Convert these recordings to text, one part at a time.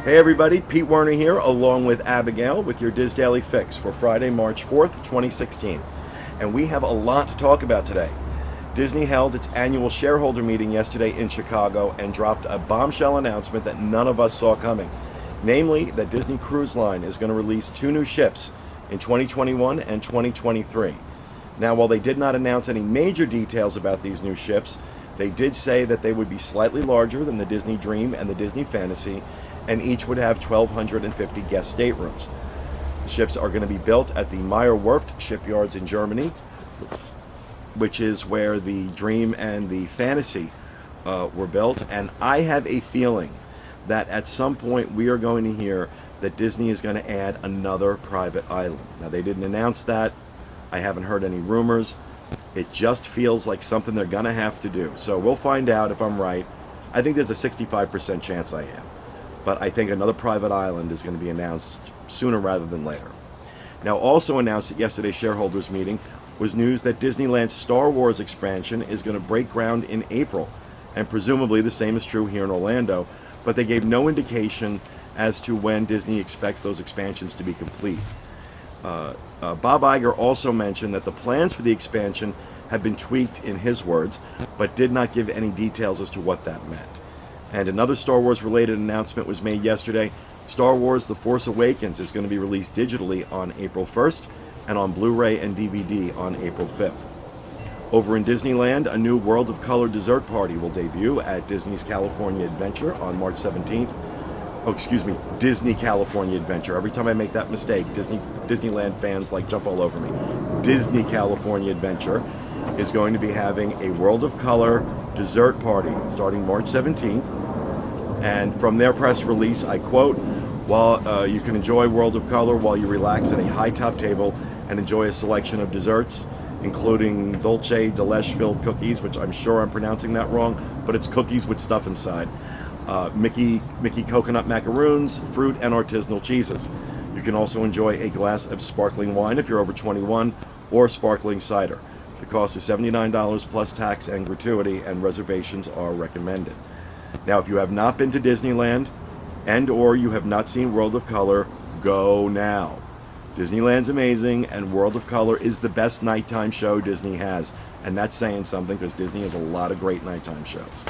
Hey everybody, Pete Werner here, along with Abigail, with your Diz Daily Fix for Friday, March 4th, 2016. And we have a lot to talk about today. Disney held its annual shareholder meeting yesterday in Chicago and dropped a bombshell announcement that none of us saw coming. Namely, that Disney Cruise Line is going to release 2 new ships in 2021 and 2023. Now, while they did not announce any major details about these new ships, they did say that they would be slightly larger than the Disney Dream and the Disney Fantasy, and each would have 1,250 guest staterooms. The ships are going to be built at the Meyer Werft shipyards in Germany, which is where the Dream and the Fantasy were built. And I have a feeling that at some point we are going to hear that Disney is going to add another private island. Now, they didn't announce that. I haven't heard any rumors. It just feels like something they're going to have to do. So we'll find out if I'm right. I think there's a 65% chance I am. But I think another private island is going to be announced sooner rather than later. Now, also announced at yesterday's shareholders meeting was news that Disneyland's Star Wars expansion is going to break ground in April, and presumably the same is true here in Orlando, but they gave no indication as to when Disney expects those expansions to be complete. Bob Iger also mentioned that the plans for the expansion have been tweaked in his words, but did not give any details as to what that meant. And another Star Wars related announcement was made yesterday. Star Wars The Force Awakens is going to be released digitally on April 1st and on Blu-ray and DVD on April 5th. Over in Disneyland, a new World of Color dessert party will debut at Disney's California Adventure on March 17th. Disney California Adventure. Every time I make that mistake, Disneyland fans jump all over me. Disney California Adventure is going to be having a World of Color dessert party starting March 17th. And from their press release, I quote, "While you can enjoy World of Color while you relax at a high-top table and enjoy a selection of desserts, including dulce de leche-filled cookies," which I'm sure I'm pronouncing that wrong, but it's cookies with stuff inside, Mickey coconut macaroons, fruit, and artisanal cheeses. You can also enjoy a glass of sparkling wine if you're over 21, or sparkling cider. The cost is $79 plus tax and gratuity, and reservations are recommended. Now, if you have not been to Disneyland and or you have not seen World of Color, go now. Disneyland's amazing, and World of Color is the best nighttime show Disney has. And that's saying something, because Disney has a lot of great nighttime shows.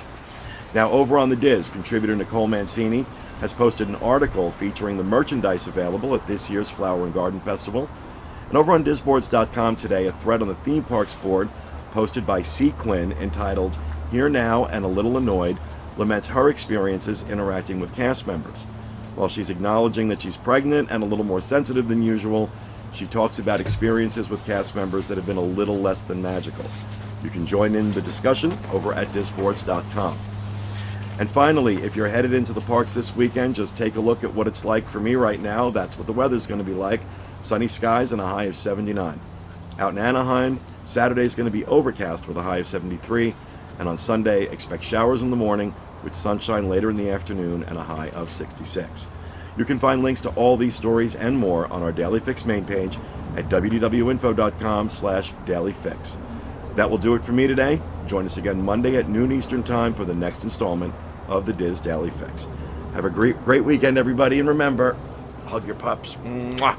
Now, over on the Diz, contributor Nicole Mancini has posted an article featuring the merchandise available at this year's Flower and Garden Festival. And over on DizBoards.com today, a thread on the theme parks board posted by C. Quinn entitled "Here Now and a Little Annoyed" laments her experiences interacting with cast members. While she's acknowledging that she's pregnant and a little more sensitive than usual, she talks about experiences with cast members that have been a little less than magical. You can join in the discussion over at DizBoards.com. And finally, if you're headed into the parks this weekend, just take a look at what it's like for me right now. That's what the weather's going to be like. Sunny skies and a high of 79. Out in Anaheim, Saturday's going to be overcast with a high of 73. And on Sunday, expect showers in the morning with sunshine later in the afternoon and a high of 66. You can find links to all these stories and more on our Daily Fix main page at www.info.com/dailyfix. That will do it for me today. Join us again Monday at noon Eastern Time for the next installment of the Diz Daily Fix. Have a great weekend, everybody, and remember, hug your pups. Mwah.